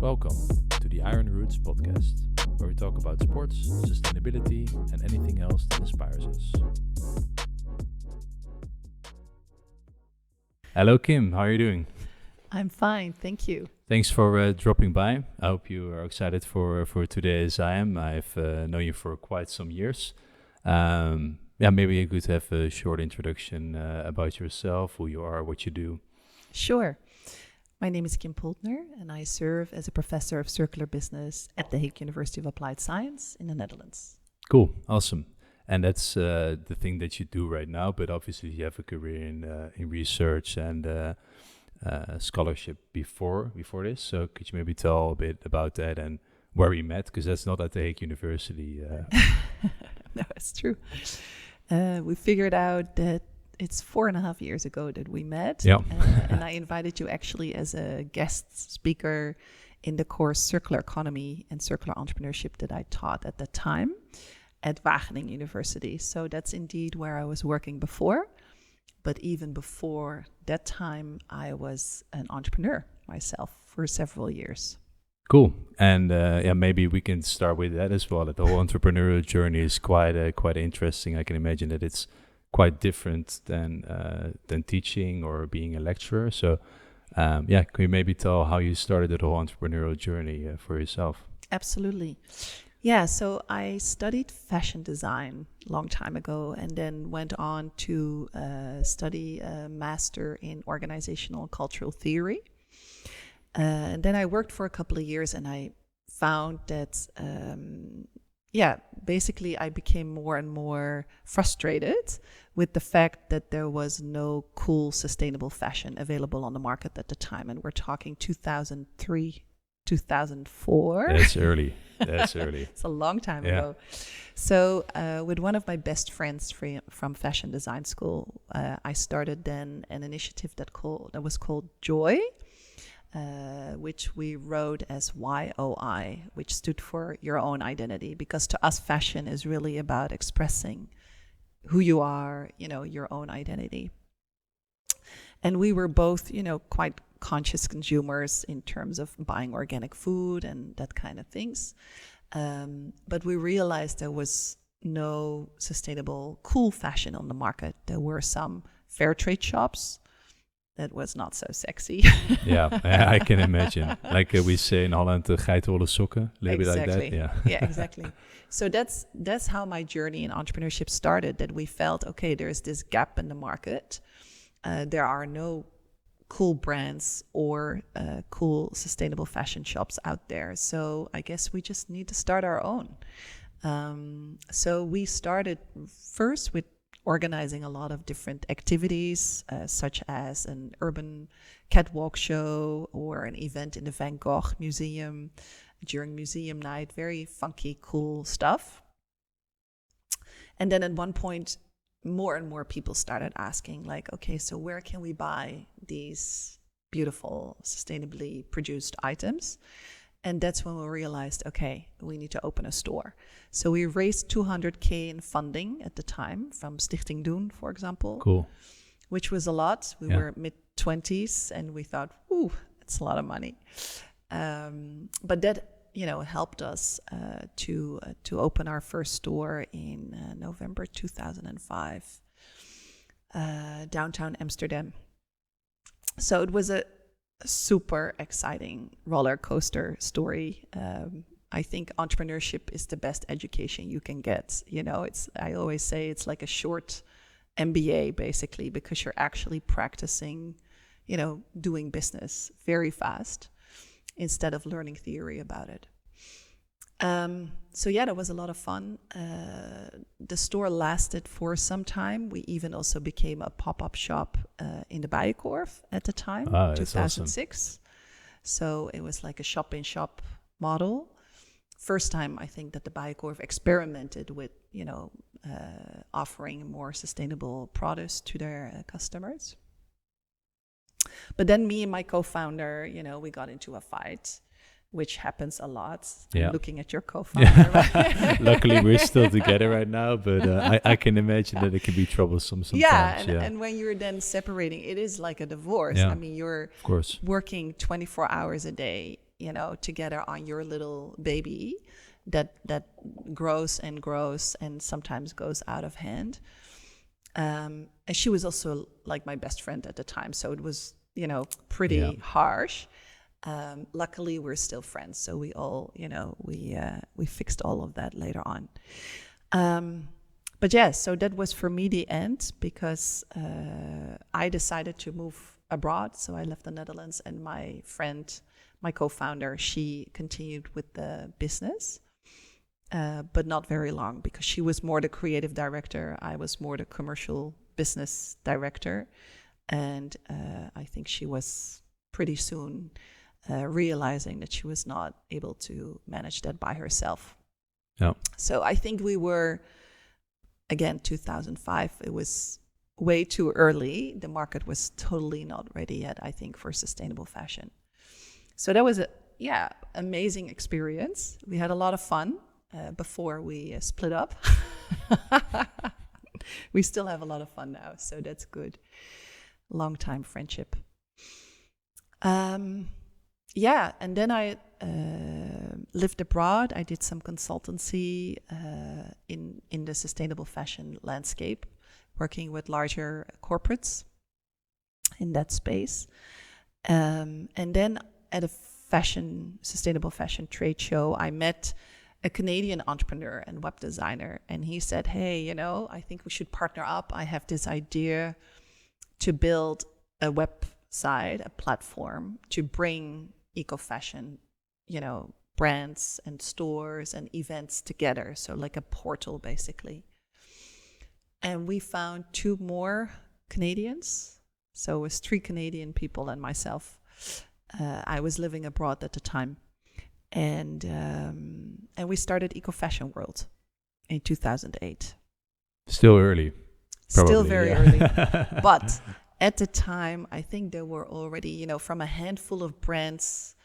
Welcome to the Iron Roots podcast, where we talk about sports, sustainability, and anything else that inspires us. Hello, Kim. How are you doing? I'm fine, thank you. Thanks for dropping by. I hope you are excited for today as I am. I've known you for quite some years. Maybe you could have a short introduction about yourself, who you are, what you do. Sure. My name is Kim Poldner, and I serve as a professor of circular business at the Hague University of Applied Science in the Netherlands. Cool, awesome. And that's the thing that you do right now, but obviously you have a career in research and scholarship before this. So could you maybe tell a bit about that and where we met? Because that's not at the Hague University. No, it's true. We figured out that it's 4.5 years ago that we met. Yeah. And I invited you actually as a guest speaker in the course Circular Economy and Circular Entrepreneurship that I taught at the time at Wageningen University. So that's indeed where I was working before. But even before that time, I was an entrepreneur myself for several years. Cool. And maybe we can start with that as well. That the whole entrepreneurial journey is quite interesting. I can imagine that it's quite different than teaching or being a lecturer. So, can you maybe tell how you started the whole entrepreneurial journey for yourself? Absolutely. Yeah, so I studied fashion design a long time ago and then went on to study a master in organizational and cultural theory. And then I worked for a couple of years and I found that, basically I became more and more frustrated with the fact that there was no cool, sustainable fashion available on the market at the time. And we're talking 2003, 2004. That's early. It's a long time ago. So with one of my best friends from fashion design school, I started then an initiative that was called Joy, which we wrote as YOI, which stood for Your Own Identity, because to us fashion is really about expressing who you are, your own identity. And we were both, quite conscious consumers in terms of buying organic food and that kind of things. But we realized there was no sustainable, cool fashion on the market. There were some fair trade shops. That was not so sexy. Yeah, I can imagine. Like we say in Holland, geitenwolle sokken, a little bit like that. Yeah, exactly. So that's how my journey in entrepreneurship started, that we felt, okay, there's this gap in the market. There are no cool brands or cool sustainable fashion shops out there. So I guess we just need to start our own. So we started first with organizing a lot of different activities, such as an urban catwalk show or an event in the Van Gogh Museum during museum night. Very funky, cool stuff. And then at one point, more and more people started asking, like, okay, so where can we buy these beautiful, sustainably produced items? And that's when we realized, okay, we need to open a store. So we raised 200K in funding at the time from Stichting Doen, for example. Cool. Which was a lot. We were mid-20s and we thought, ooh, it's a lot of money. But that, helped us to open our first store in November 2005, downtown Amsterdam. So it was a super exciting roller coaster story. I think entrepreneurship is the best education you can get. I always say it's like a short MBA basically, because you're actually practicing, doing business very fast instead of learning theory about it. That was a lot of fun. The store lasted for some time. We even also became a pop-up shop in the Bijenkorf at the time, 2006. Awesome. So it was like a shop-in-shop model. First time, I think, that the Bijenkorf experimented with, offering more sustainable products to their customers. But then me and my co-founder, we got into a fight, which happens a lot. Yeah. I'm looking at your co-founder. Right? Luckily, we're still together right now, but I can imagine that it can be troublesome sometimes. And when you're then separating, it is like a divorce. Yeah. I mean, you're of course working 24 hours a day, together on your little baby that grows and sometimes goes out of hand. And she was also like my best friend at the time, so it was pretty harsh. Luckily, we're still friends, so we all we fixed all of that later on. But yeah, so that was for me the end, because I decided to move abroad. So I left the Netherlands, and my friend, my co-founder, she continued with the business, but not very long, because she was more the creative director. I was more the commercial business director. And I think she was pretty soon realizing that she was not able to manage that by herself. Yeah. So I think we were, again, 2005, it was way too early. The market was totally not ready yet, I think, for sustainable fashion. So that was amazing experience. We had a lot of fun before we split up. We still have a lot of fun now, so that's good. Long time friendship. And then I lived abroad. I did some consultancy in the sustainable fashion landscape, working with larger corporates in that space. And then at a sustainable fashion trade show, I met a Canadian entrepreneur and web designer, and he said, "Hey, I think we should partner up. I have this idea to build a website, a platform to bring eco-fashion, brands and stores and events together. So like a portal, basically." And we found 2 more Canadians. So it was 3 Canadian people and myself. I was living abroad at the time. And we started Eco-Fashion World in 2008. Still early. Probably, still very early. But at the time, I think there were already, from a handful of brands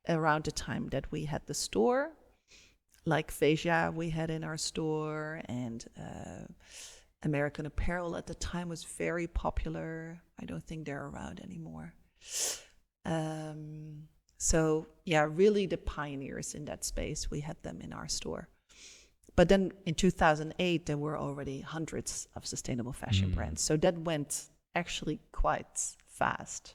around the time that we had the store, like Veja we had in our store, and American Apparel at the time was very popular. I don't think they're around anymore. So yeah, really the pioneers in that space, we had them in our store. But then in 2008, there were already hundreds of sustainable fashion brands. So that went actually quite fast.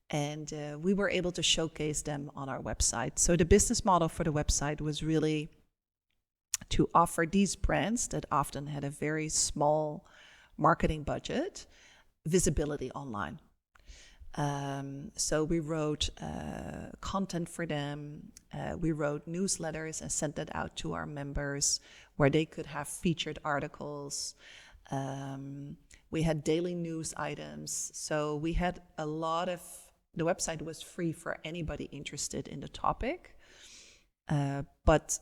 And we were able to showcase them on our website. So the business model for the website was really to offer these brands that often had a very small marketing budget, visibility online. So we wrote content for them. We wrote newsletters and sent that out to our members where they could have featured articles. We had daily news items. So we had a lot of, the website was free for anybody interested in the topic. But,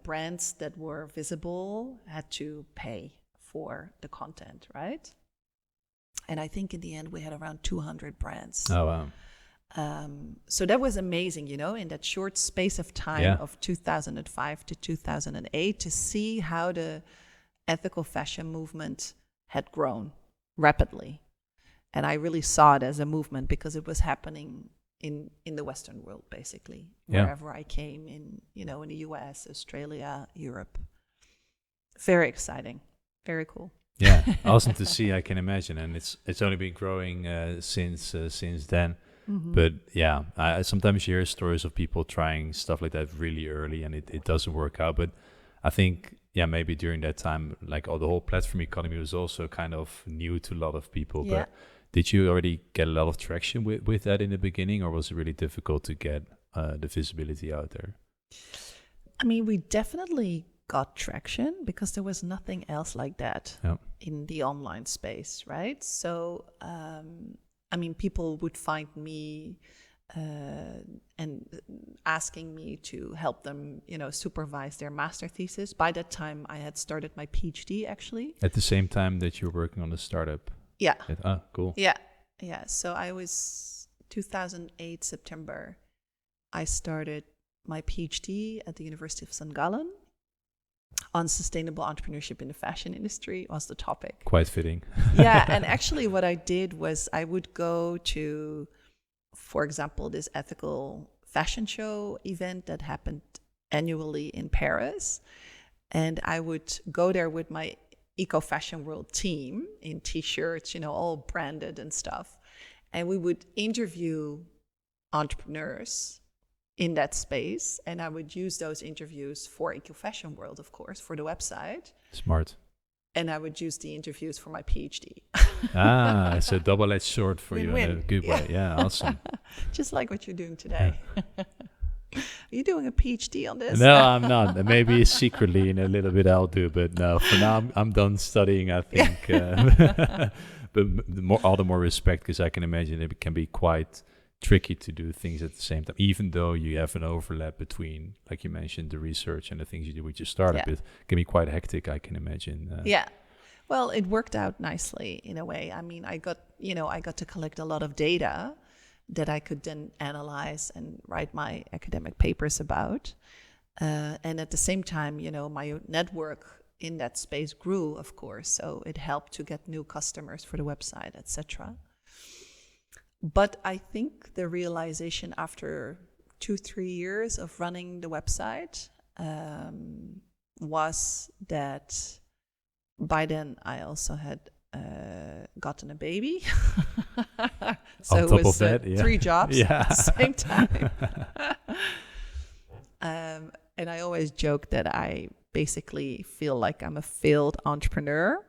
brands that were visible had to pay for the content, right? And I think in the end, we had around 200 brands. Oh, wow. So that was amazing, in that short space of time of 2005 to 2008, to see how the ethical fashion movement had grown rapidly. And I really saw it as a movement because it was happening in the Western world, basically, wherever I came in the US, Australia, Europe. Very exciting. Very cool. Yeah, awesome to see. I can imagine, and it's only been growing since then. Mm-hmm. But yeah, I sometimes hear stories of people trying stuff like that really early, and it doesn't work out. But I think maybe during that time, like the whole platform economy was also kind of new to a lot of people. Yeah. But did you already get a lot of traction with that in the beginning, or was it really difficult to get the visibility out there? I mean, we definitely got traction because there was nothing else like that in the online space, right? So, people would find me and asking me to help them, supervise their master thesis. By that time, I had started my PhD, actually. At the same time that you were working on the startup? Yeah. Cool. Yeah. So I was 2008 September. I started my PhD at the University of St. Gallen on sustainable entrepreneurship in the fashion industry was the topic. Quite fitting. Yeah, and actually what I did was I would go to, for example, this ethical fashion show event that happened annually in Paris. And I would go there with my Eco Fashion World team in t-shirts, all branded and stuff. And we would interview entrepreneurs in that space. And I would use those interviews for Eco Fashion World, of course, for the website. Smart. And I would use the interviews for my PhD. It's a double-edged sword for you in a good way. Yeah, awesome. Just like what you're doing today. Are you doing a PhD on this? No, I'm not. Maybe secretly in a little bit I'll do, but no, for now I'm done studying, I think. But all the more respect, because I can imagine it can be quite tricky to do things at the same time, even though you have an overlap between, like you mentioned, the research and the things you do with your startup. It can be quite hectic, I can imagine. Well, it worked out nicely in a way. I mean, I got to collect a lot of data that I could then analyze and write my academic papers about. And at the same time, my network in that space grew, of course. So it helped to get new customers for the website, etc. But I think the realization after 2-3 years of running the website was that by then I also had gotten a baby. So on top it was of that, 3 jobs at the same time. And I always joke that I basically feel like I'm a failed entrepreneur.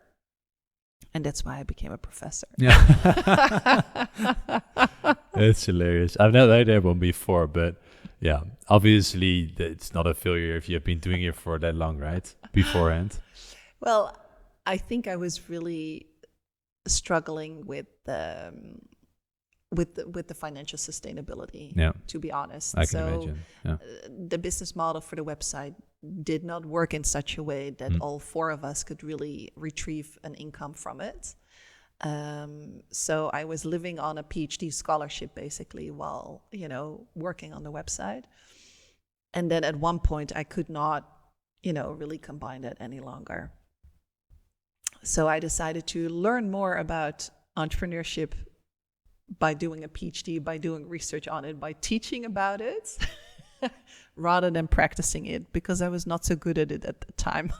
And that's why I became a professor. Yeah. It's hilarious. I've never heard that one before, but yeah, obviously it's not a failure if you've been doing it for that long, right? Beforehand. Well, I think I was really struggling with the financial sustainability, to be honest. I can imagine. Yeah. The business model for the website did not work in such a way that all 4 of us could really retrieve an income from it. So I was living on a PhD scholarship basically while, working on the website. And then at one point I could not, really combine that any longer. So I decided to learn more about entrepreneurship by doing a PhD, by doing research on it, by teaching about it, rather than practicing it, because I was not so good at it at the time.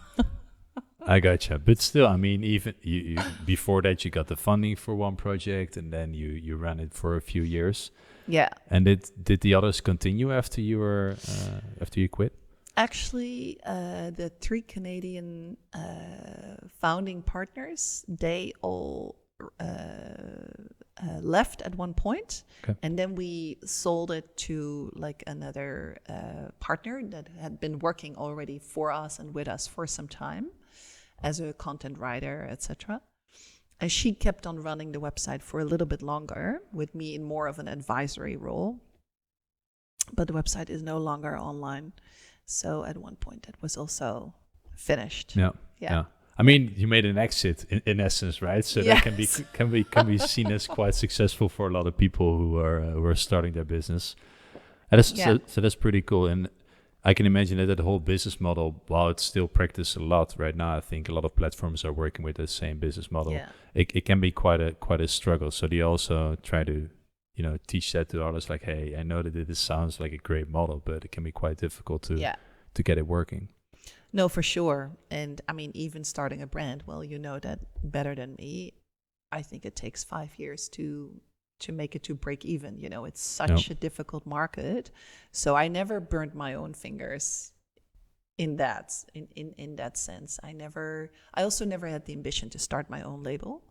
I gotcha. But still, I mean, even you before that, you got the funding for one project, and then you ran it for a few years. Yeah. And did the others continue after you quit? Actually, the 3 Canadian founding partners, they all left at one point. Okay. And then we sold it to like another partner that had been working already for us and with us for some time as a content writer, etc. And she kept on running the website for a little bit longer with me in more of an advisory role. But the website is no longer online. So at one point it was also finished. Yeah. I mean, you made an exit in essence, right? So that can be seen as quite successful for a lot of people who are starting their business. And so that's pretty cool. And I can imagine that the whole business model, while it's still practiced a lot right now, I think a lot of platforms are working with the same business model. Yeah. It can be quite a struggle. So they also try to teach that to others, like, hey, I know that this sounds like a great model, but it can be quite difficult to get it working. No, for sure. And I mean, even starting a brand, well, you know that better than me. I think it takes 5 years to make it to break even. It's such a difficult market. So I never burned my own fingers in that sense. I also never had the ambition to start my own label.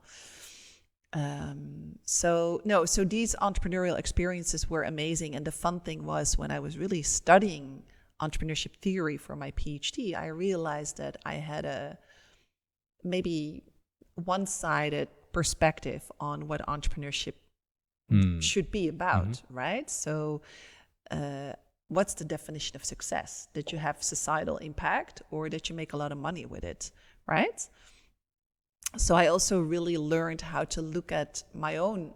So these entrepreneurial experiences were amazing. And the fun thing was when I was really studying entrepreneurship theory for my PhD, I realized that I had a maybe one-sided perspective on what entrepreneurship should be about, right? So what's the definition of success? That you have societal impact or that you make a lot of money with it, right? So I also really learned how to look at my own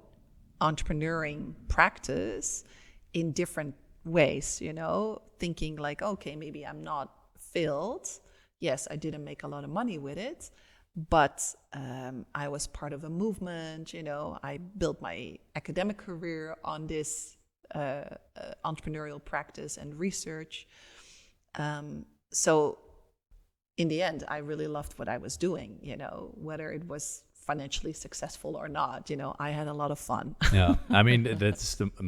entrepreneuring practice in different ways, thinking like, okay, maybe I'm not failed. Yes, I didn't make a lot of money with it, but I was part of a movement, I built my academic career on this entrepreneurial practice and research. So in the end, I really loved what I was doing, whether it was financially successful or not, I had a lot of fun. Yeah, I mean,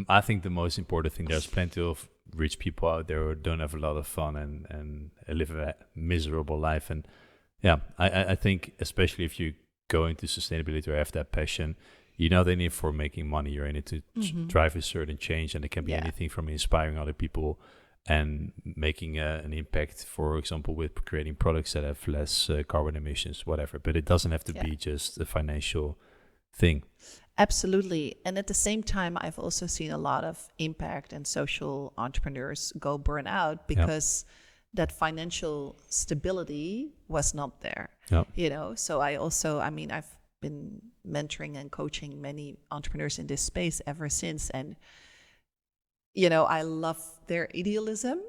I think the most important thing. There's plenty of rich people out there who don't have a lot of fun and live a miserable life. And yeah, I think especially if you go into sustainability or have that passion, you're not in it for making money. You're in it to drive a certain change, and it can be anything from inspiring other people and making an impact, for example, with creating products that have less carbon emissions, whatever. But it doesn't have to be just a financial thing. Absolutely. And at the same time, I've also seen a lot of impact and social entrepreneurs go burn out because that financial stability was not there. So I've been mentoring and coaching many entrepreneurs in this space ever since. And I love their idealism.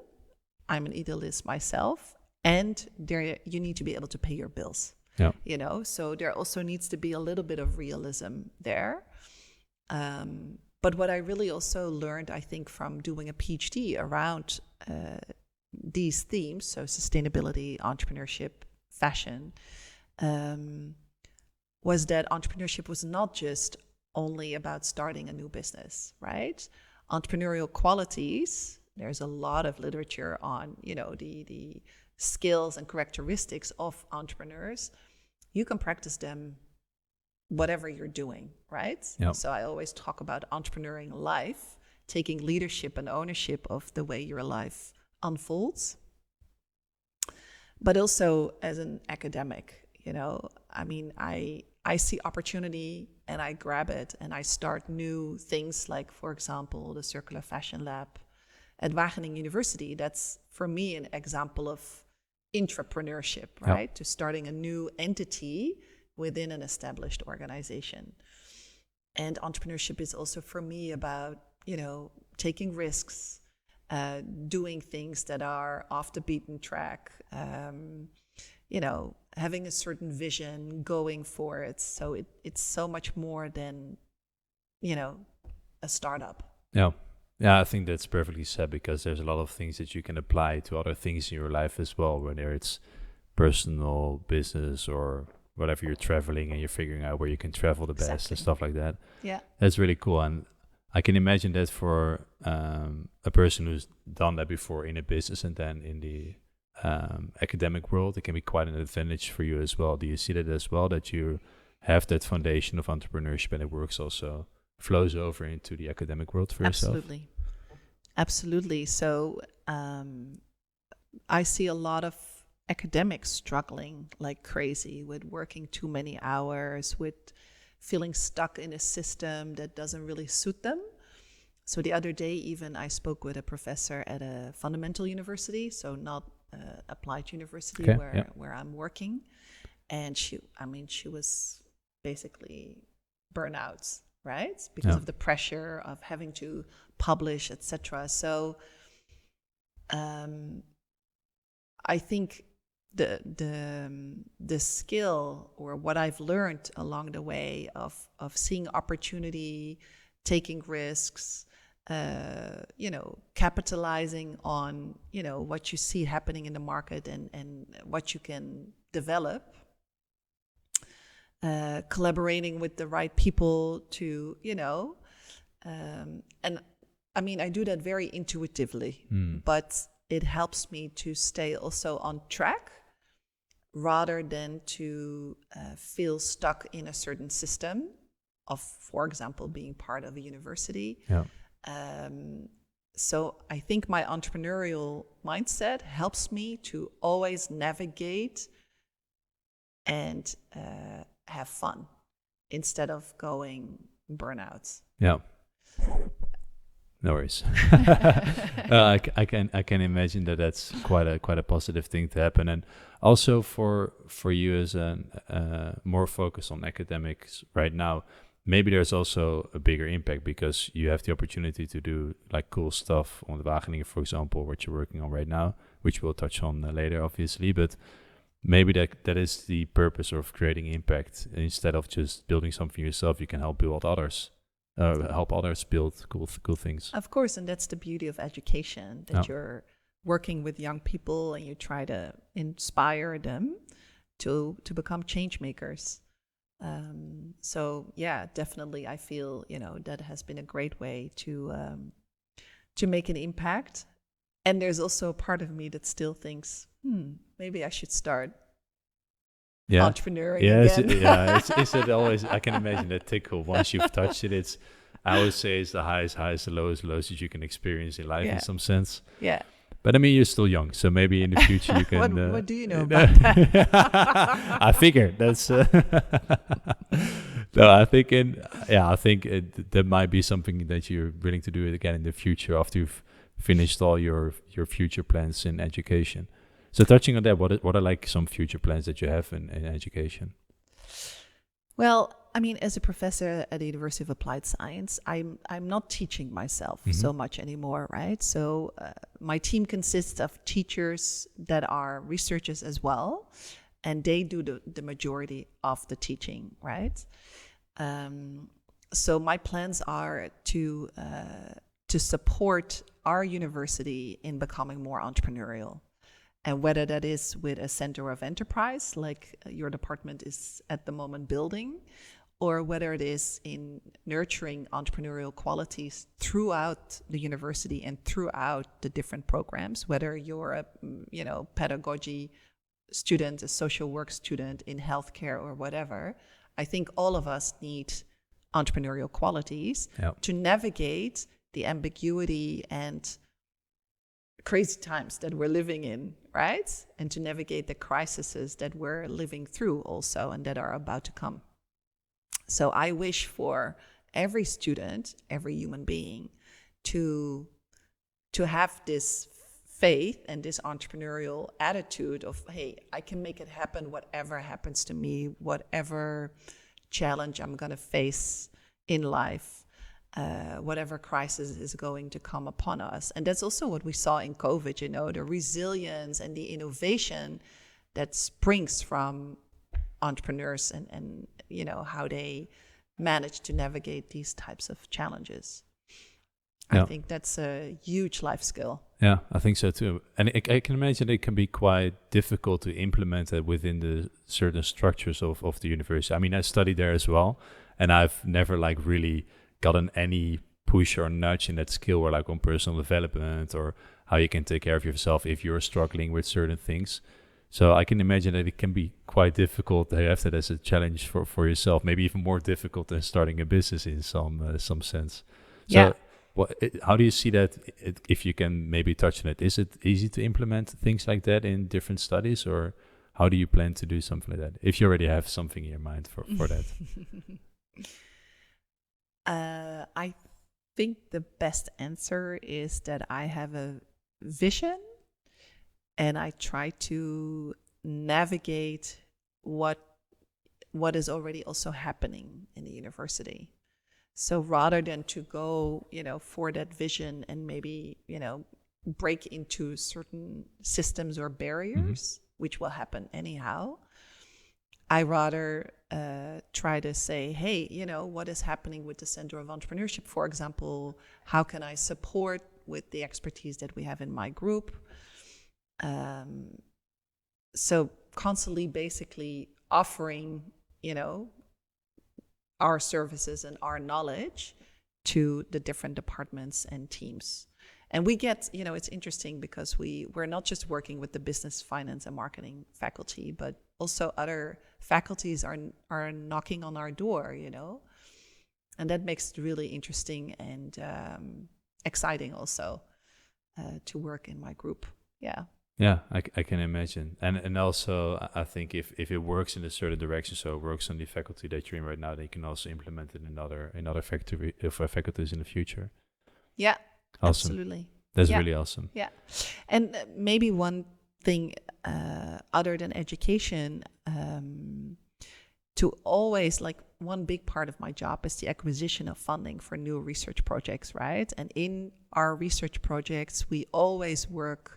I'm an idealist myself, and you need to be able to pay your bills. So there also needs to be a little bit of realism there. But what I really also learned, I think, from doing a PhD around these themes, so sustainability, entrepreneurship, fashion, was that entrepreneurship was not just only about starting a new business, right? Entrepreneurial qualities, there's a lot of literature on, the skills and characteristics of entrepreneurs. You can practice them whatever you're doing, right? So I always talk about entrepreneuring life, taking leadership and ownership of the way your life unfolds. But also as an academic, I see opportunity and I grab it and I start new things like, for example, the Circular Fashion Lab at Wageningen University. That's, for me, an example of intrapreneurship, right? To starting a new entity within an established organization. And entrepreneurship is also, for me, about, taking risks, doing things that are off the beaten track, having a certain vision, going for it. So it's so much more than, a startup. Yeah, I think that's perfectly said, because there's a lot of things that you can apply to other things in your life as well, whether it's personal, business, or whatever. You're traveling and you're figuring out where you can travel the best and stuff like that. Yeah. That's really cool. And I can imagine that for a person who's done that before in a business and then in the academic world, it can be quite an advantage for you as well. Do you see that as well, that you have that foundation of entrepreneurship and it works also flows over into the academic world for yourself? Absolutely. So I see a lot of academics struggling like crazy with working too many hours, with feeling stuck in a system that doesn't really suit them. So the other day, even I spoke with a professor at a fundamental university, so not applied university where I'm working. And she was basically burnout, right? Because of the pressure of having to publish, etc. So I think the skill, or what I've learned along the way of seeing opportunity, taking risks, capitalizing on, what you see happening in the market and what you can develop, collaborating with the right people to, and I do that very intuitively, but it helps me to stay also on track rather than to feel stuck in a certain system of, for example, being part of a university. So I think my entrepreneurial mindset helps me to always navigate and have fun instead of going burnouts. Yeah. No worries. I can imagine that that's quite a positive thing to happen, and also for you as a more focus on academics right now. Maybe there's also a bigger impact because you have the opportunity to do like cool stuff on the Wageningen, for example, what you're working on right now, which we'll touch on later, obviously. But maybe that is the purpose of creating impact. Instead of just building something yourself, you can help build others help others build cool things. Of course, and that's the beauty of education, that you're working with young people and you try to inspire them to become change makers. So yeah, definitely, I feel that has been a great way to make an impact. And there's also a part of me that still thinks, maybe I should start entrepreneuring again. Is it always? I can imagine that tickle once you've touched it. I always say it's the highest, the lowest that you can experience in life in some sense. Yeah. But I mean, you're still young, so maybe in the future you can. What do you know about that? I figure that's. No, I think that might be something that you're willing to do again in the future after you've finished all your future plans in education. So touching on that, what are like some future plans that you have in education? Well, I mean, as a professor at the University of Applied Science, I'm not teaching myself so much anymore, right? So my team consists of teachers that are researchers as well, and they do the majority of the teaching, right? So my plans are to support our university in becoming more entrepreneurial. And whether that is with a center of enterprise, like your department is at the moment building, or whether it is in nurturing entrepreneurial qualities throughout the university and throughout the different programs, whether you're a pedagogy student, a social work student in healthcare or whatever, I think all of us need entrepreneurial qualities to navigate the ambiguity and crazy times that we're living in, right? And to navigate the crises that we're living through also and that are about to come. So I wish for every student, every human being to have this faith and this entrepreneurial attitude of, hey, I can make it happen whatever happens to me, whatever challenge I'm going to face in life. Whatever crisis is going to come upon us. And that's also what we saw in COVID, the resilience and the innovation that springs from entrepreneurs and how they manage to navigate these types of challenges. I think that's a huge life skill. Yeah, I think so too. And I can imagine it can be quite difficult to implement it within the certain structures of the university. I mean, I studied there as well, and I've never really gotten any push or nudge in that skill or on personal development or how you can take care of yourself if you're struggling with certain things. So I can imagine that it can be quite difficult to have that as a challenge for yourself, maybe even more difficult than starting a business in some sense. So how do you see that, if you can maybe touch on it? Is it easy to implement things like that in different studies, or how do you plan to do something like that, if you already have something in your mind for that? I think the best answer is that I have a vision and I try to navigate what is already also happening in the university. So rather than to go, for that vision and maybe, break into certain systems or barriers, which will happen anyhow, I rather try to say, hey, what is happening with the Center of Entrepreneurship, for example? How can I support with the expertise that we have in my group? So constantly basically offering, our services and our knowledge to the different departments and teams. And we get, it's interesting because we're not just working with the business, finance, and marketing faculty, but also other faculties are knocking on our door, and that makes it really interesting and exciting also to work in my group. Yeah, I can imagine. And also, I think if it works in a certain direction, so it works on the faculty that you're in right now, then you can also implement it in other faculties in the future. Yeah, awesome. Absolutely. That's really awesome. Yeah. And maybe one thing other than education, to always, one big part of my job is the acquisition of funding for new research projects, right? And in our research projects, we always work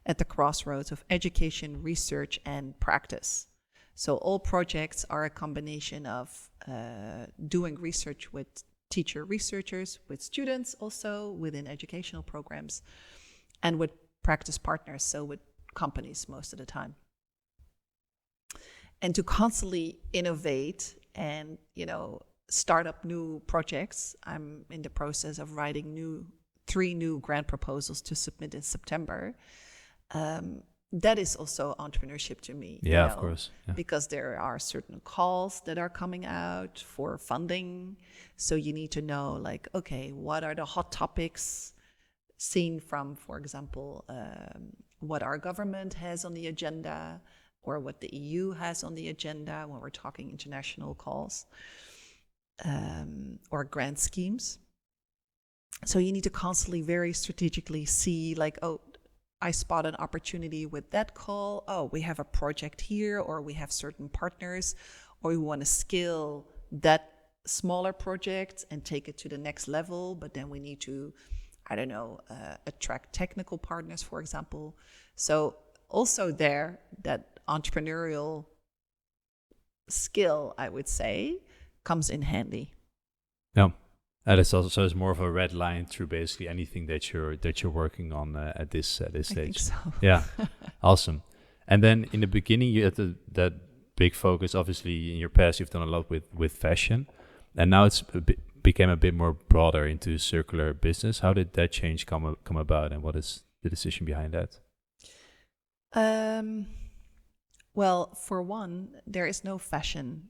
at the crossroads of education, research, and practice. So all projects are a combination of doing research with teacher researchers, with students also within educational programs, and with practice partners, so with companies most of the time. And to constantly innovate and, start up new projects. I'm in the process of writing 3 new grant proposals to submit in September. That is also entrepreneurship to me. Yeah, of course. Yeah. Because there are certain calls that are coming out for funding. So you need to know, like, okay, what are the hot topics seen from, for example, what our government has on the agenda or what the EU has on the agenda when we're talking international calls or grant schemes. So you need to constantly very strategically see, like, oh, I spot an opportunity with that call. Oh, we have a project here, or we have certain partners, or we want to scale that smaller project and take it to the next level. But then we need to, attract technical partners, for example. So also there, that entrepreneurial skill, I would say, comes in handy. Yeah. And it's also, so it's more of a red line through basically anything that you're working on at this stage. I think so. Yeah, awesome. And then in the beginning, you had that big focus. Obviously, in your past, you've done a lot with fashion, and now it's became a bit more broader into circular business. How did that change come about, and what is the decision behind that? Well, for one, there is no fashion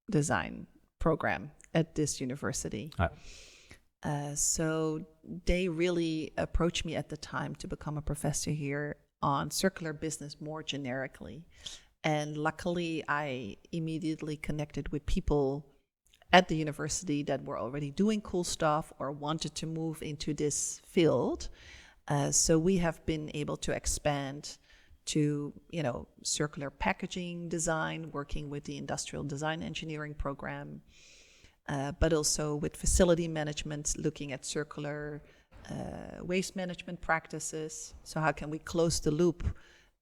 design program at this university. So they really approached me at the time to become a professor here on circular business more generically. And luckily, I immediately connected with people at the university that were already doing cool stuff or wanted to move into this field. So we have been able to expand to, circular packaging design, working with the industrial design engineering program, but also with facility management, looking at circular waste management practices. So how can we close the loop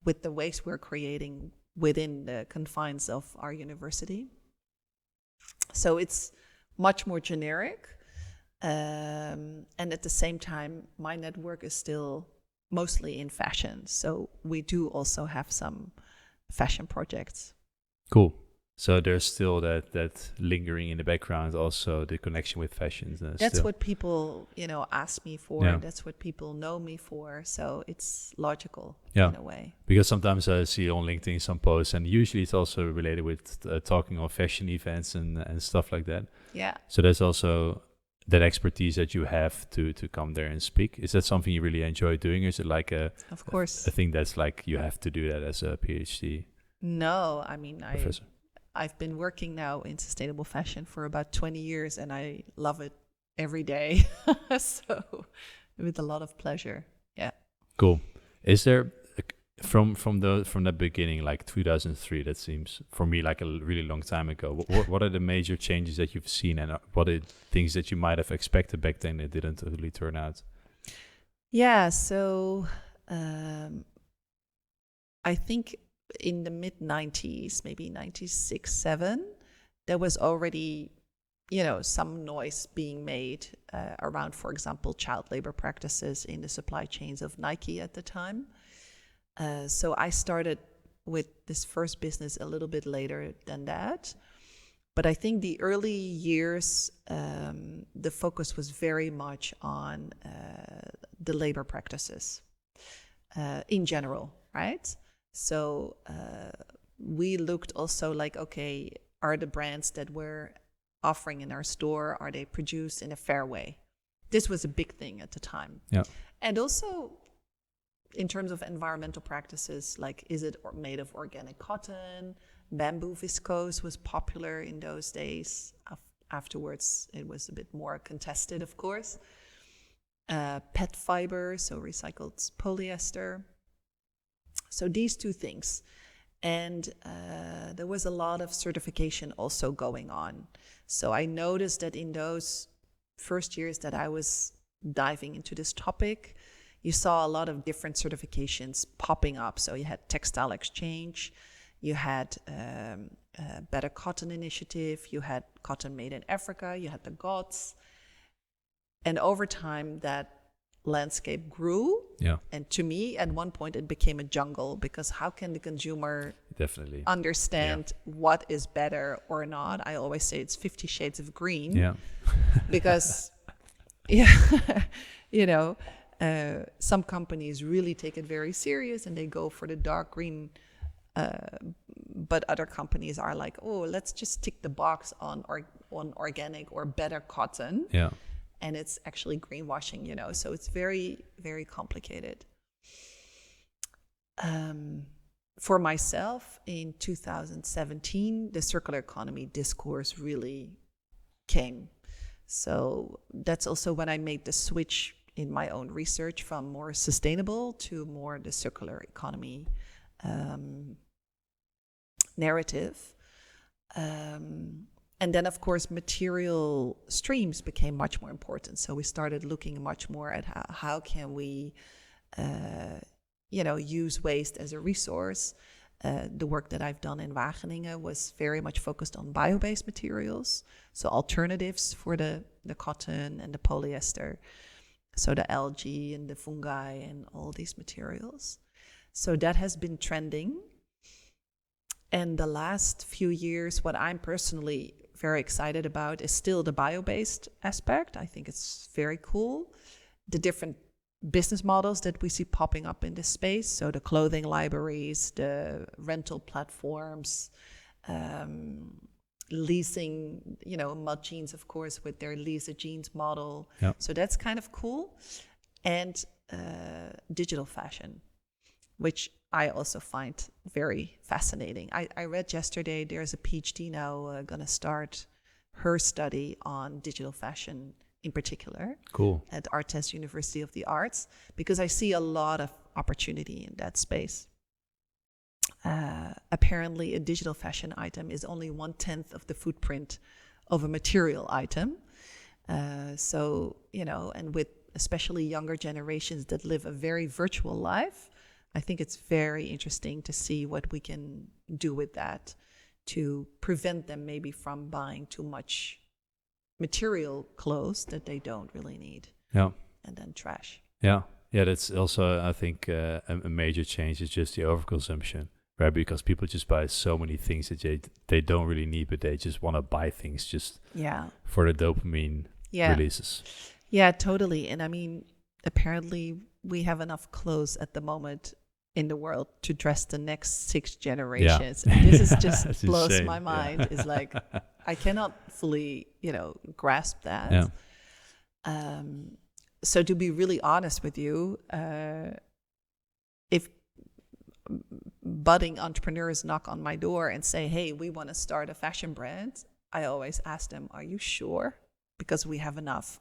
with the waste we're creating within the confines of our university? So it's much more generic. And at the same time, my network is still mostly in fashion. So we do also have some fashion projects. Cool. So there's still that lingering in the background, also the connection with fashion. That's what people, ask me for. Yeah. That's what people know me for. So it's logical in a way. Because sometimes I see on LinkedIn some posts, and usually it's also related with talking on fashion events and stuff like that. Yeah. So there's also that expertise that you have to come there and speak. Is that something you really enjoy doing? Or is it like of course, a thing that's like you have to do that as a PhD? No, I mean, professor. I've been working now in sustainable fashion for about 20 years, and I love it every day. So with a lot of pleasure. Yeah. Cool. Is there from the beginning, like 2003, that seems for me like a really long time ago. What are the major changes that you've seen, and what are things that you might have expected back then that didn't really turn out? Yeah. So I think in the mid 90s, maybe 96, 7, there was already, some noise being made around, for example, child labor practices in the supply chains of Nike at the time. So I started with this first business a little bit later than that. But I think the early years, the focus was very much on the labor practices in general, right? So we looked also like, okay, are the brands that we're offering in our store, are they produced in a fair way? This was a big thing at the time. Yeah. And also in terms of environmental practices, like, is it made of organic cotton? Bamboo viscose was popular in those days. Afterwards, it was a bit more contested, of course. PET fiber, so recycled polyester. So these two things. And there was a lot of certification also going on. So I noticed that in those first years that I was diving into this topic, you saw a lot of different certifications popping up. So you had Textile Exchange, you had Better Cotton Initiative, you had Cotton Made in Africa, you had the GOTS. And over time, that landscape grew. Yeah, And to me, at one point, it became a jungle, because how can the consumer definitely understand what is better or not? I always say it's 50 shades of green. Yeah. Because, some companies really take it very serious and they go for the dark green. But other companies are like, oh, let's just tick the box on organic or better cotton. Yeah. And it's actually greenwashing, so it's very, very complicated. For myself, in 2017, the circular economy discourse really came. So that's also when I made the switch in my own research from more sustainable to more the circular economy narrative. And then, of course, material streams became much more important. So we started looking much more at how can we, use waste as a resource. The work that I've done in Wageningen was very much focused on bio-based materials, so alternatives for the cotton and the polyester, so the algae and the fungi and all these materials. So that has been trending. And the last few years, what I'm personally very excited about is still the bio-based aspect. I think it's very cool. The different business models that we see popping up in this space. So the clothing libraries, the rental platforms, leasing, Mud Jeans, of course, with their Lease a Jeans model. Yep. So that's kind of cool. And digital fashion, which I also find very fascinating. I read yesterday there's a PhD now going to start her study on digital fashion in particular. Cool. At Artes University of the Arts, because I see a lot of opportunity in that space. Apparently, a digital fashion item is only 1/10 of the footprint of a material item. And with especially younger generations that live a very virtual life, I think it's very interesting to see what we can do with that to prevent them maybe from buying too much material clothes that they don't really need. Yeah. And then trash. Yeah. Yeah, that's also, I think, a major change is just the overconsumption, right? Because people just buy so many things that they don't really need, but they just want to buy things just for the dopamine releases. Yeah, totally. And I mean, apparently we have enough clothes at the moment in the world to dress the next 6 generations. Yeah. And this is just blows insane. my mind. Yeah. It's like, I cannot fully, grasp that. Yeah. So to be really honest with you, if budding entrepreneurs knock on my door and say, hey, we want to start a fashion brand, I always ask them, are you sure? Because we have enough.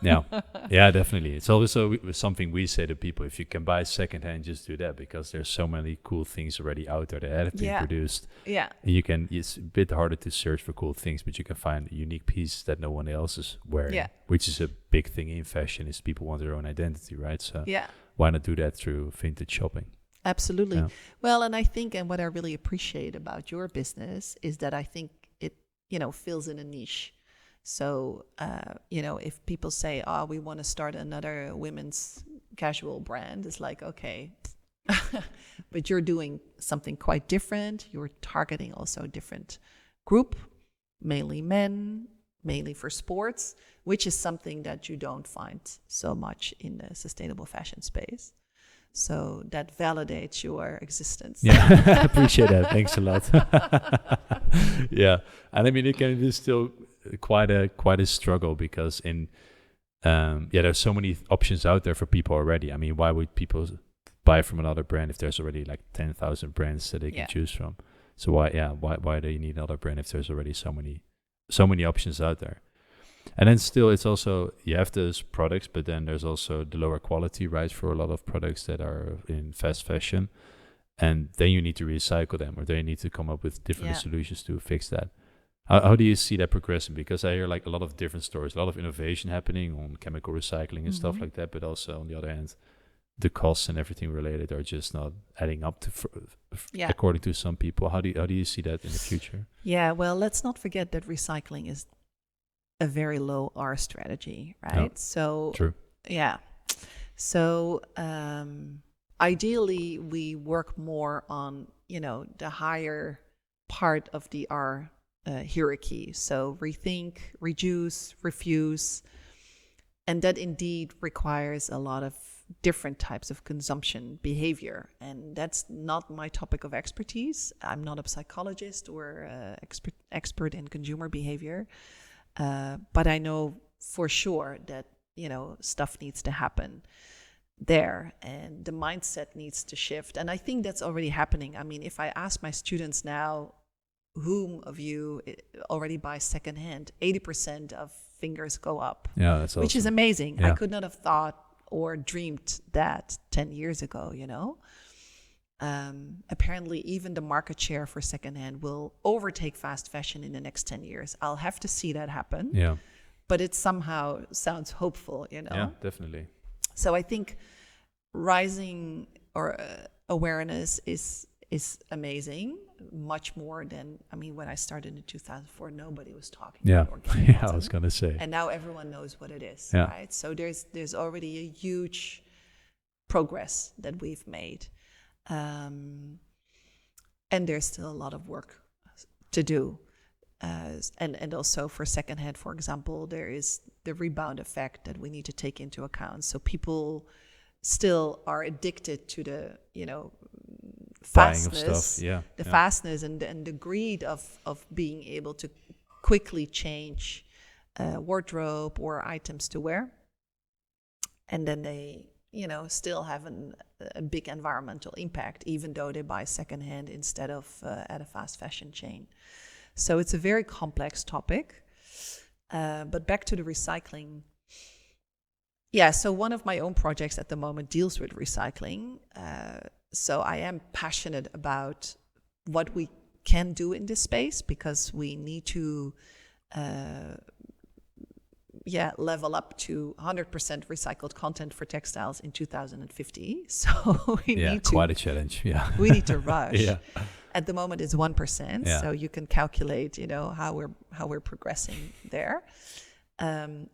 Yeah, definitely. It's also something we say to people: if you can buy secondhand, just do that, because there's so many cool things already out there that have been produced. Yeah, and it's a bit harder to search for cool things, but you can find unique pieces that no one else is wearing. Yeah, which is a big thing in fashion. Is people want their own identity, right? So why not do that through vintage shopping? Absolutely. Yeah. Well, and I think, and what I really appreciate about your business is that I think it, fills in a niche. So, if people say, oh, we want to start another women's casual brand, it's like, okay, but you're doing something quite different. You're targeting also a different group, mainly men, mainly for sports, which is something that you don't find so much in the sustainable fashion space. So that validates your existence. Yeah, I appreciate that. Thanks a lot. Yeah, and I mean, it is still quite a struggle, because there's so many options out there for people already. I mean, why would people buy from another brand if there's already like 10,000 brands that they can choose from? So why do you need another brand if there's already so many options out there? And then still, it's also, you have those products, but then there's also the lower quality, right, for a lot of products that are in fast fashion. And then you need to recycle them, or they need to come up with different solutions to fix that. How do you see that progressing? Because I hear like a lot of different stories, a lot of innovation happening on chemical recycling and stuff like that. But also, on the other hand, the costs and everything related are just not adding up to, according to some people. How do you see that in the future? Yeah, well, let's not forget that recycling is a very low R strategy, right? Yeah. So True. yeah. So ideally, we work more on, the higher part of the R hierarchy. So rethink, reduce, refuse. And that indeed requires a lot of different types of consumption behavior. And that's not my topic of expertise. I'm not a psychologist or expert in consumer behavior. But I know for sure that, stuff needs to happen there, and the mindset needs to shift. And I think that's already happening. I mean, if I ask my students now, whom of you already buys secondhand, 80% of fingers go up. Yeah, that's awesome. Which is amazing. Yeah. I could not have thought or dreamed that 10 years ago, Apparently, even the market share for secondhand will overtake fast fashion in the next 10 years. I'll have to see that happen. Yeah. But it somehow sounds hopeful, Yeah, definitely. So I think rising or awareness is amazing, much more than, when I started in 2004, nobody was talking about organic Yeah, cotton. I was going to say. And now everyone knows what it is, Yeah. right? So there's already a huge progress that we've made. And there's still a lot of work to do. And also for secondhand, for example, there is the rebound effect that we need to take into account. So people still are addicted to the, fastness, buying of stuff. the fastness and the greed of being able to quickly change wardrobe or items to wear. And then they, still have a big environmental impact, even though they buy secondhand instead of at a fast fashion chain. So it's a very complex topic. But back to the recycling. Yeah, so one of my own projects at the moment deals with recycling. So I am passionate about what we can do in this space, because we need to level up to 100% recycled content for textiles in 2050. So we need to, quite a challenge. Yeah. We need to rush. Yeah. At the moment, it's 1%. Yeah. So you can calculate, how we're progressing there.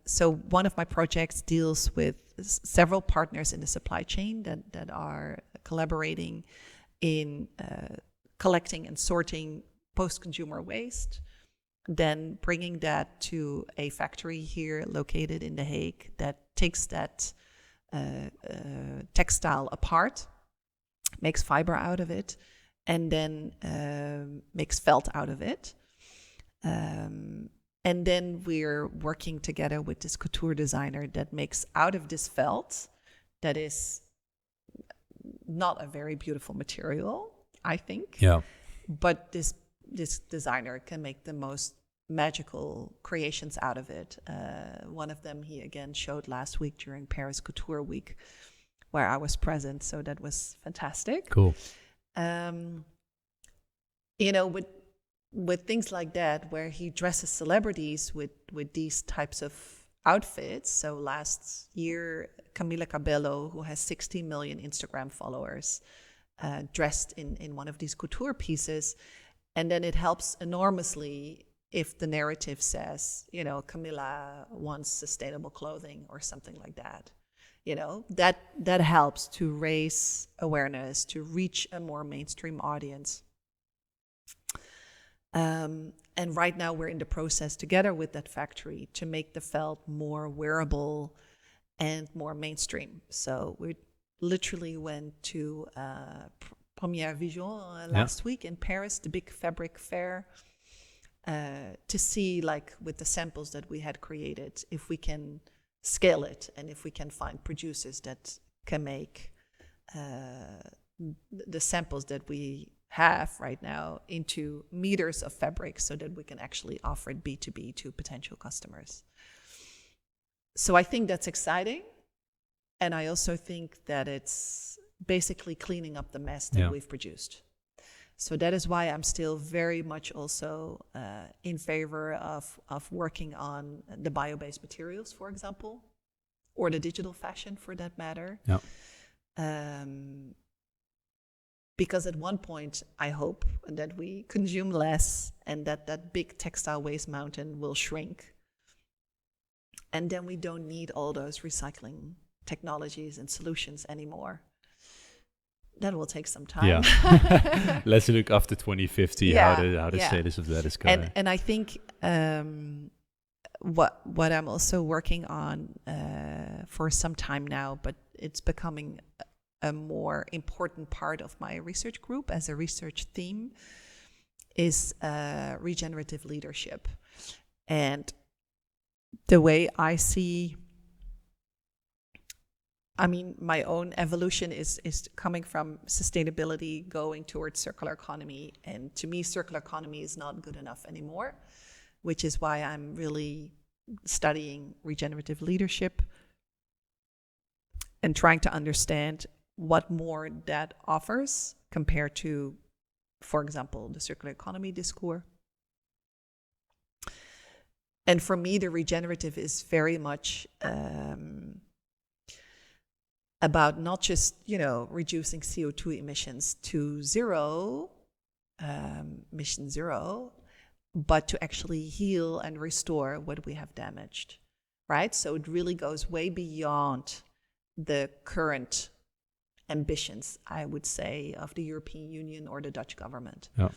So one of my projects deals with several partners in the supply chain that are collaborating in collecting and sorting post-consumer waste, then bringing that to a factory here located in The Hague that takes that textile apart, makes fiber out of it, and then makes felt out of it. And then we're working together with this couture designer that makes out of this felt, that is not a very beautiful material, I think. Yeah. But this designer can make the most magical creations out of it. One of them he again showed last week during Paris Couture Week, where I was present. So that was fantastic. Cool. With things like that, where he dresses celebrities with these types of outfits. So last year, Camila Cabello, who has 60 million Instagram followers, dressed in one of these couture pieces. And then it helps enormously if the narrative says, Camila wants sustainable clothing or something like that. That helps to raise awareness, to reach a more mainstream audience. And right now we're in the process together with that factory to make the felt more wearable and more mainstream. So we literally went to Première Vision last week in Paris, the big fabric fair, to see, like, with the samples that we had created, if we can scale it and if we can find producers that can make the samples that we have right now into meters of fabric, so that we can actually offer it B2B to potential customers. So I think that's exciting. And I also think that it's basically cleaning up the mess that we've produced. So that is why I'm still very much also in favor of working on the bio-based materials, for example, or the digital fashion for that matter. Yeah. Because at one point, I hope that we consume less and that big textile waste mountain will shrink. And then we don't need all those recycling technologies and solutions anymore. That will take some time. Yeah. Let's look after 2050 how the status of that is going. And I think what I'm also working on for some time now, but it's becoming a more important part of my research group as a research theme, is regenerative leadership. And the way I see, I mean, my own evolution is coming from sustainability going towards circular economy. And to me, circular economy is not good enough anymore, which is why I'm really studying regenerative leadership and trying to understand what more that offers compared to, for example, the circular economy discourse. And for me, the regenerative is very much about not just, reducing CO2 emissions to zero, mission zero, but to actually heal and restore what we have damaged, right? So it really goes way beyond the current ambitions, I would say, of the European Union or the Dutch government. Yeah.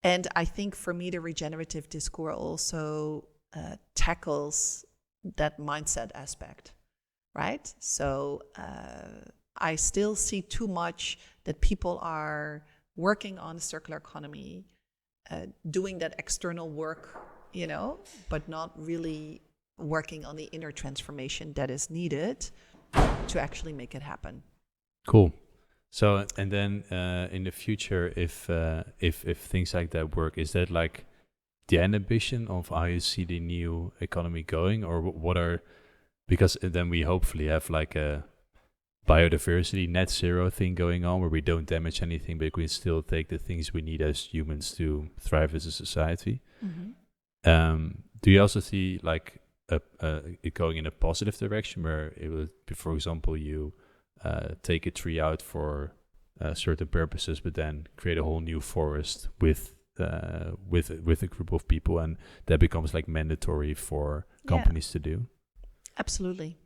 And I think for me, the regenerative discourse also tackles that mindset aspect, right? So I still see too much that people are working on circular economy, doing that external work, but not really working on the inner transformation that is needed to actually make it happen. Cool. So, and then in the future, if things like that work, is that like the end ambition of how you see the new economy going, or what are, because then we hopefully have like a biodiversity net zero thing going on where we don't damage anything, but we still take the things we need as humans to thrive as a society. Mm-hmm. Do you also see like it going in a positive direction where it will be, for example, you take a tree out for certain purposes, but then create a whole new forest with a group of people, and that becomes like mandatory for companies to do? Absolutely.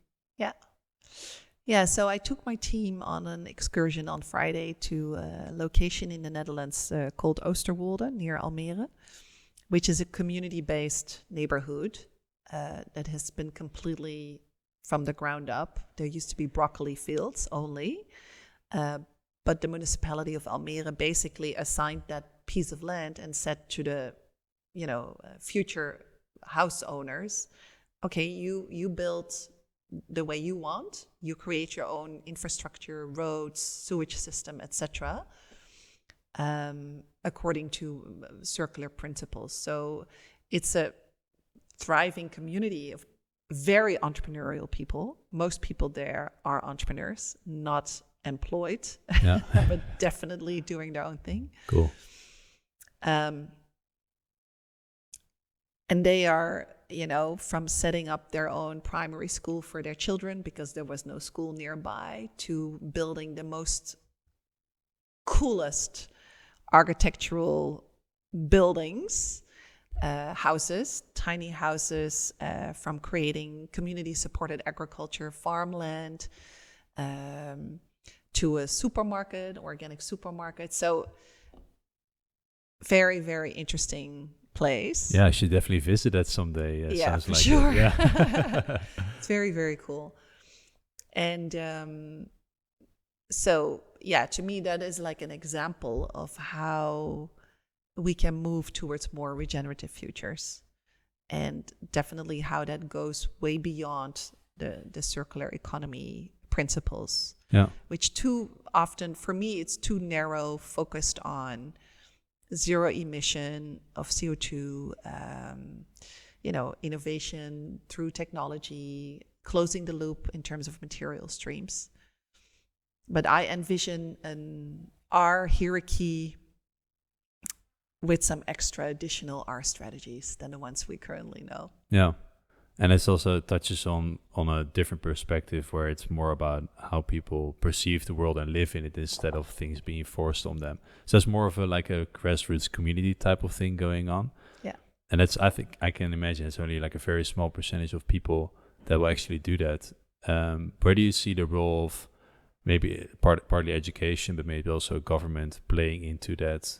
Yeah, so I took my team on an excursion on Friday to a location in the Netherlands called Oosterwolde near Almere, which is a community-based neighborhood that has been completely from the ground up. There used to be broccoli fields only, but the municipality of Almere basically assigned that piece of land and said to the, future house owners, okay, you build the way you want, you create your own infrastructure, roads, sewage system, etc., according to circular principles. So it's a thriving community of very entrepreneurial people. Most people there are entrepreneurs, not employed, but definitely doing their own thing. Cool. And they are, from setting up their own primary school for their children because there was no school nearby, to building the most coolest architectural buildings, houses, tiny houses, from creating community-supported agriculture, farmland, to a supermarket, organic supermarket. So very, very interesting place. Yeah, I should definitely visit that someday. Sounds for like sure. It. Yeah. It's very, very cool. And so, to me, that is like an example of how we can move towards more regenerative futures, and definitely how that goes way beyond the circular economy principles, which too often, for me, it's too narrow, focused on zero emission of CO2, innovation through technology, closing the loop in terms of material streams. But I envision an R hierarchy with some extra additional R strategies than the ones we currently know. Yeah. And it also touches on a different perspective where it's more about how people perceive the world and live in it instead of things being forced on them. So it's more of a grassroots community type of thing going on. Yeah. And that's, I think I can imagine it's only like a very small percentage of people that will actually do that. Where do you see the role of maybe partly education, but maybe also government playing into that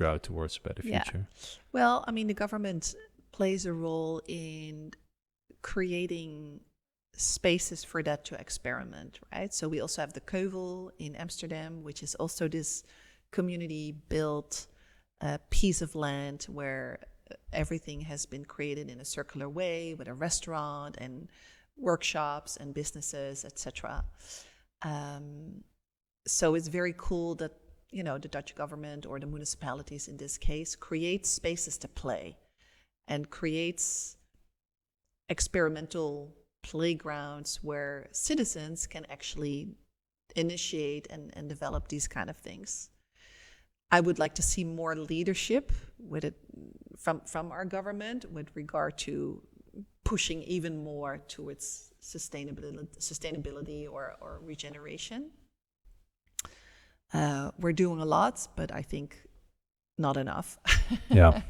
route towards a better future? Well, I mean, the government plays a role in creating spaces for that to experiment, right? So we also have the Keuvel in Amsterdam, which is also this community-built piece of land where everything has been created in a circular way with a restaurant and workshops and businesses, etc. So it's very cool that, the Dutch government or the municipalities in this case create spaces to play and creates experimental playgrounds where citizens can actually initiate and develop these kind of things. I would like to see more leadership with it from our government with regard to pushing even more towards sustainability or regeneration. We're doing a lot, but I think not enough. Yeah,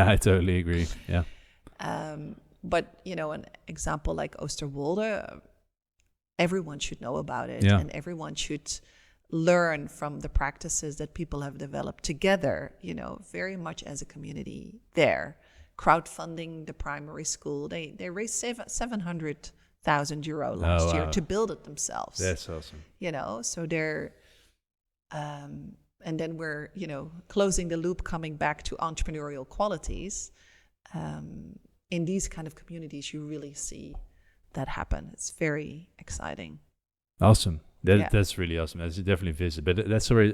I totally agree. Yeah. But, an example like Oosterwolde, everyone should know about it, Yeah. and everyone should learn from the practices that people have developed together, very much as a community there. Crowdfunding the primary school, they raised 700,000 euro last year to build it themselves. That's awesome. So they're, and then we're, closing the loop, coming back to entrepreneurial qualities. In these kind of communities, you really see that happen. It's very exciting. Awesome. That's really awesome. That's definitely visit. But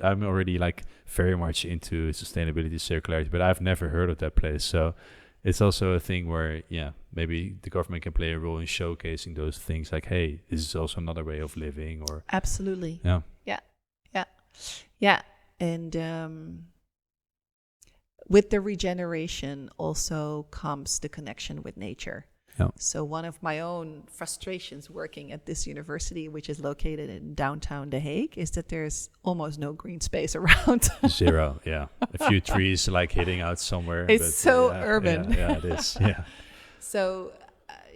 I'm already like very much into sustainability, circularity, but I've never heard of that place. So it's also a thing where, maybe the government can play a role in showcasing those things like, hey, this is also another way of living or. Absolutely. Yeah. And with the regeneration also comes the connection with nature. Yeah. So one of my own frustrations working at this university, which is located in downtown The Hague, is that there's almost no green space around. Zero, yeah. A few trees like hitting out somewhere. It's urban. Yeah, it is, yeah. So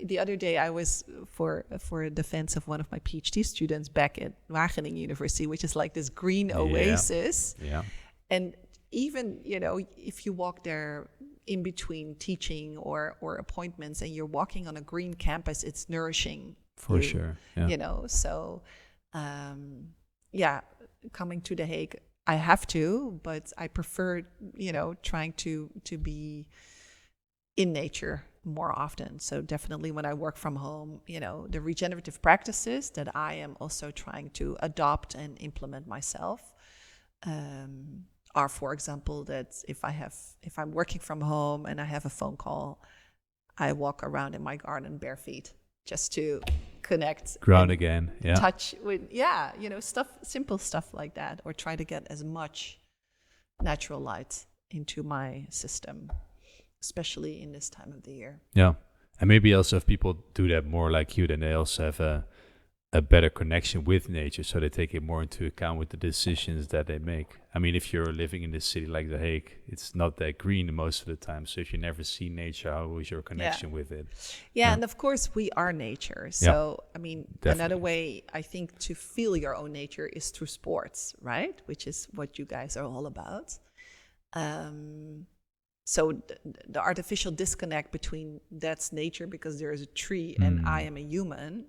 the other day I was for a defense of one of my PhD students back at Wageningen University, which is like this green oasis. Yeah. And even, if you walk there in between teaching or appointments and you're walking on a green campus, it's nourishing. For sure. Yeah. So, coming to The Hague, I have to, but I prefer, trying to be in nature more often. So definitely when I work from home, the regenerative practices that I am also trying to adopt and implement myself, are, for example, that if I'm working from home and I have a phone call, I walk around in my garden bare feet just to connect, ground again, touch with, simple stuff like that, or try to get as much natural light into my system, especially in this time of the year. Yeah, and maybe also if people do that more like you, then they also have a better connection with nature, so they take it more into account with the decisions that they make. I mean, if you're living in a city like The Hague, it's not that green most of the time. So if you never see nature, how is your connection with it? Yeah, and of course we are nature. So, I mean, definitely. Another way I think to feel your own nature is through sports, right? Which is what you guys are all about. So the artificial disconnect between that's nature because there is a tree and I am a human,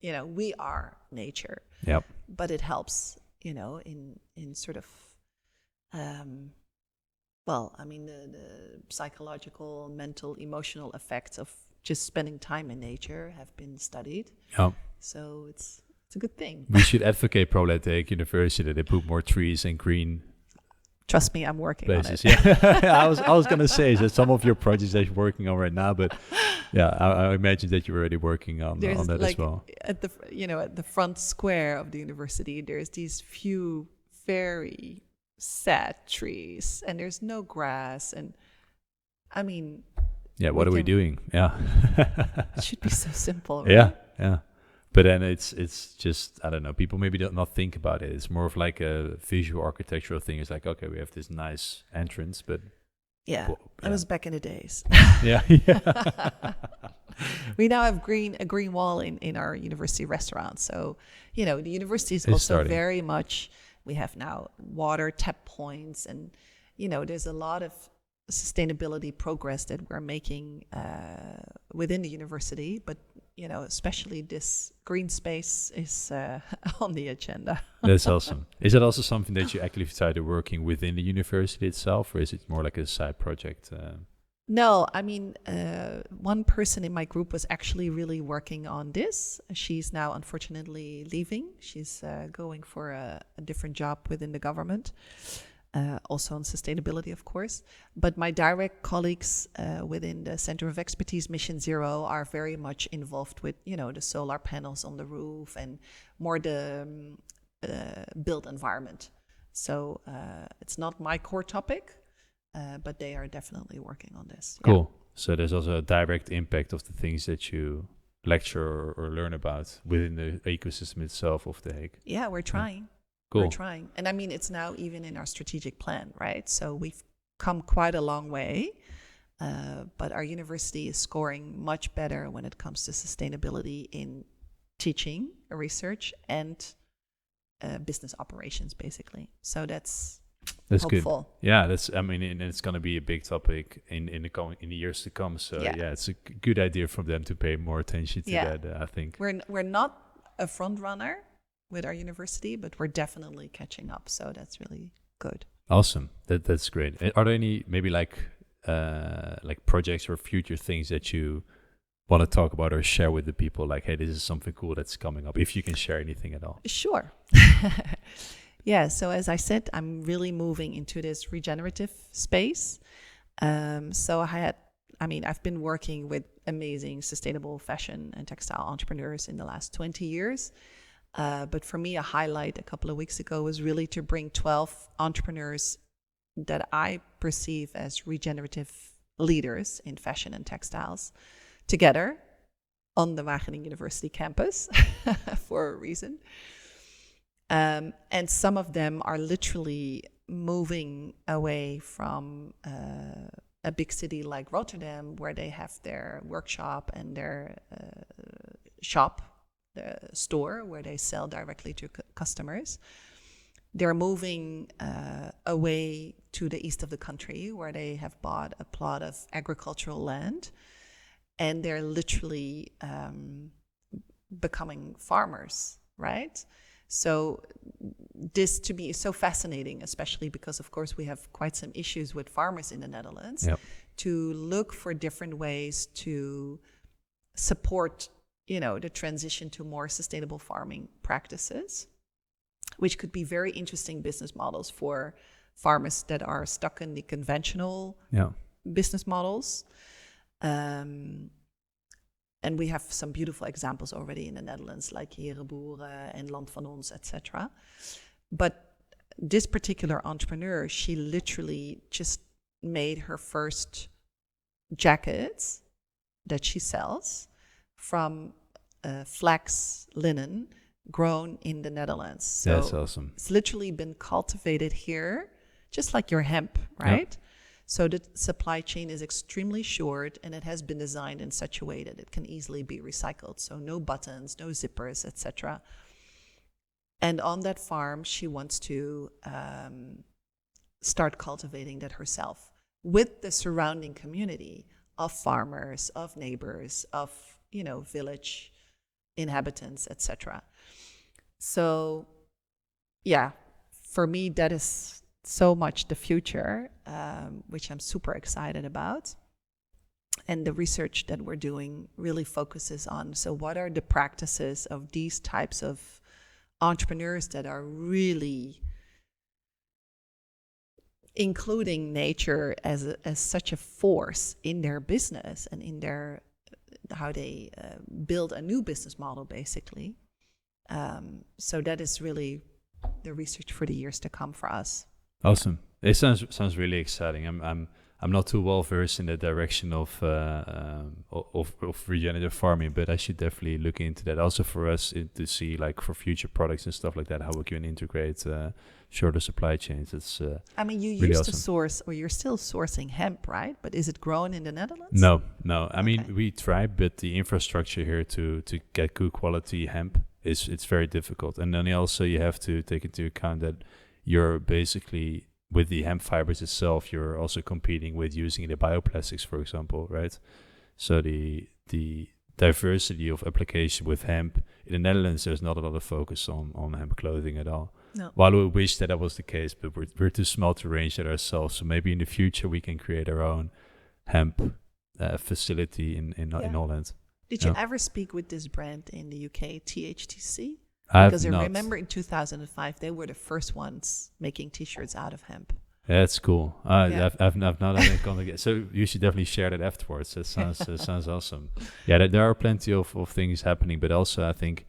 we are nature. Yep. But it helps, in sort of, the psychological, mental, emotional effects of just spending time in nature have been studied. Yep. So it's a good thing. We should advocate probably at the Hague University that they put more trees and green Trust me, I'm working places. on it. Yeah, I was gonna say that some of your projects that you're working on right now, but I imagine that you're already working on that as well. At the front square of the university, there's these few very sad trees, and there's no grass, and I mean, what are we doing? Yeah, it should be so simple. Right? Yeah. But then it's just, I don't know, people maybe don't not think about it. It's more of like a visual architectural thing. It's like, okay, we have this nice entrance, but Yeah, that was back in the days. Yeah. We now have a green wall in our university restaurant. So, the university is It's also starting. very much, we have now water tap points, and, there's a lot of sustainability progress that we're making within the university. But, especially this green space is on the agenda. That's awesome. Is that also something that you actually started working within the university itself, or is it more like a side project? No, I mean, one person in my group was actually really working on this. She's now unfortunately leaving. She's going for a different job within the government, also on sustainability, of course. But my direct colleagues within the Center of Expertise Mission Zero are very much involved with, the solar panels on the roof and more the built environment. So it's not my core topic. But they are definitely working on this. Cool. Yeah. So there's also a direct impact of the things that you lecture or learn about within the ecosystem itself of The Hague. Yeah, we're trying. Yeah. Cool. We're trying. And I mean, it's now even in our strategic plan, right? So we've come quite a long way. But our university is scoring much better when it comes to sustainability in teaching, research, and business operations, basically. So that's hopeful. Good. Yeah, and it's going to be a big topic in the years to come. So yeah, it's a good idea for them to pay more attention to that. I think we're not a front runner with our university, but we're definitely catching up. So that's really good. Awesome. That's great. Are there any maybe like projects or future things that you want to talk about or share with the people? Like, hey, this is something cool that's coming up. If you can share anything at all. Sure. Yeah, so as I said, I'm really moving into this regenerative space. So I've been working with amazing sustainable fashion and textile entrepreneurs in the last 20 years. But for me, a highlight a couple of weeks ago was really to bring 12 entrepreneurs that I perceive as regenerative leaders in fashion and textiles together on the Wageningen University campus for a reason. And some of them are literally moving away from a big city like Rotterdam, where they have their workshop and their shop, the store, where they sell directly to customers. They're moving away to the east of the country, where they have bought a plot of agricultural land, and they're literally becoming farmers, right? So this to me is so fascinating, especially because, of course, we have quite some issues with farmers in the Netherlands. Yep. To look for different ways to support, the transition to more sustainable farming practices, which could be very interesting business models for farmers that are stuck in the conventional business models. And we have some beautiful examples already in the Netherlands, like Herenboeren and Land van Ons, etc. But this particular entrepreneur, she literally just made her first jackets that she sells from flax linen grown in the Netherlands. So that's awesome. It's literally been cultivated here, just like your hemp, right? Yep. So the supply chain is extremely short, and it has been designed in such a way that it can easily be recycled. So no buttons, no zippers, etc. And on that farm, she wants to start cultivating that herself with the surrounding community of farmers, of neighbors, of village inhabitants, etc. So, yeah, for me, that is so much the future, which I'm super excited about. And the research that we're doing really focuses on, so what are the practices of these types of entrepreneurs that are really including nature as such a force in their business and in their how they build a new business model, basically. So that is really the research for the years to come for us. Awesome. It sounds really exciting. I'm not too well versed in the direction of regenerative farming, but I should definitely look into that. Also for us to see like for future products and stuff like that, how we can integrate shorter supply chains. It's I mean, you really used awesome. to source, or you're still sourcing hemp, right? But is it grown in the Netherlands? No. I mean, we try, but the infrastructure here to get good quality hemp it's very difficult. And then also you have to take into account that you're basically with the hemp fibers itself, you're also competing with using the bioplastics, for example, right? So the diversity of application with hemp in the Netherlands, there's not a lot of focus on hemp clothing at all. No. While we wish that was the case, but we're too small to arrange that ourselves. So maybe in the future we can create our own hemp facility in Holland. Did you ever speak with this brand in the UK, THTC? I've Because I not. remember in 2005 they were the first ones making T-shirts out of hemp. That's cool. Yeah. I've not had any contact. So you should definitely share that afterwards. That sounds awesome. Yeah, there are plenty of things happening, but also I think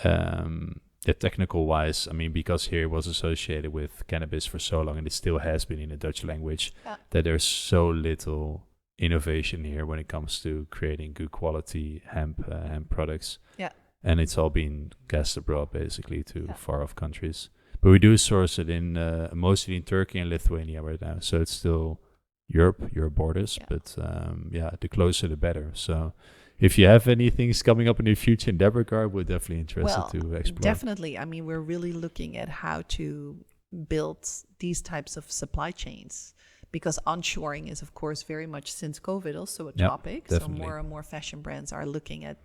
the technical wise, I mean, because here it was associated with cannabis for so long, and it still has been in the Dutch language, that there's so little innovation here when it comes to creating good quality hemp products. Yeah. And it's all been gassed abroad basically to far off countries. But we do source it in mostly in Turkey and Lithuania right now. So it's still Europe borders, but the closer the better. So if you have any things coming up in the future in that regard, we're definitely interested to explore. Definitely. I mean, we're really looking at how to build these types of supply chains, because onshoring is, of course, very much since COVID also a topic. Definitely. So more and more fashion brands are looking at,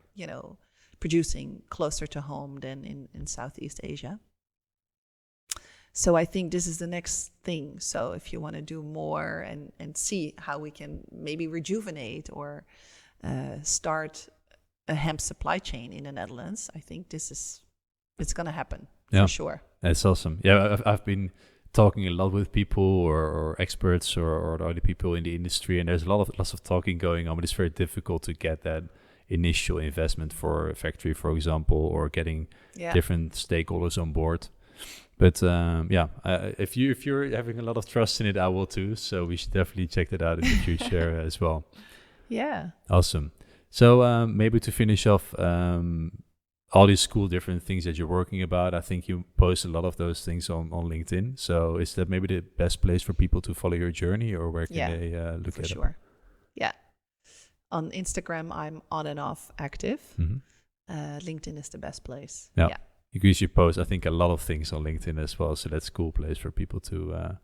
producing closer to home than in Southeast Asia. So I think this is the next thing. So if you want to do more and see how we can maybe rejuvenate or start a hemp supply chain in the Netherlands, I think it's going to happen for sure. That's awesome. Yeah, I've been talking a lot with people or experts or other people in the industry, and there's lots of talking going on, but it's very difficult to get that initial investment for a factory, for example, or getting different stakeholders on board. But if you're having a lot of trust in it, I will too. So we should definitely check that out in the future as well. Yeah. Awesome. So maybe to finish off, all these cool different things that you're working about, I think you post a lot of those things on LinkedIn. So is that maybe the best place for people to follow your journey, or where can they look at it? For sure. Yeah. On Instagram, I'm on and off active. Mm-hmm. LinkedIn is the best place. Yeah. Because you post, I think, a lot of things on LinkedIn as well. So that's a cool place for people to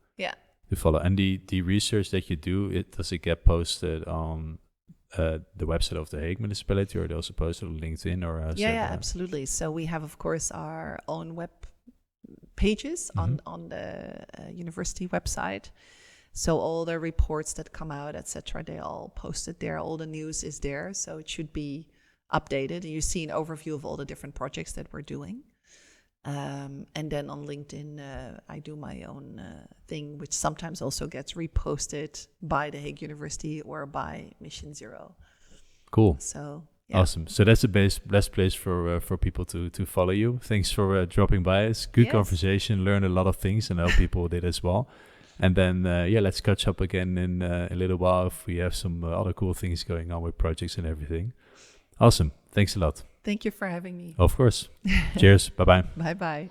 follow. And the research that you do, does it get posted on the website of the Hague municipality, or they also posted on LinkedIn? Or absolutely. So we have, of course, our own web pages on the university website. So all the reports that come out, etc., they all posted there. All the news is there, so it should be updated. And you see an overview of all the different projects that we're doing. And then on LinkedIn, I do my own thing, which sometimes also gets reposted by the Hague University or by Mission Zero. Cool. So awesome. So that's the best place for people to follow you. Thanks for dropping by. It's good conversation. Learned a lot of things, and I hope people did as well. And then, let's catch up again in a little while if we have some other cool things going on with projects and everything. Awesome. Thanks a lot. Thank you for having me. Of course. Cheers. Bye-bye. Bye-bye.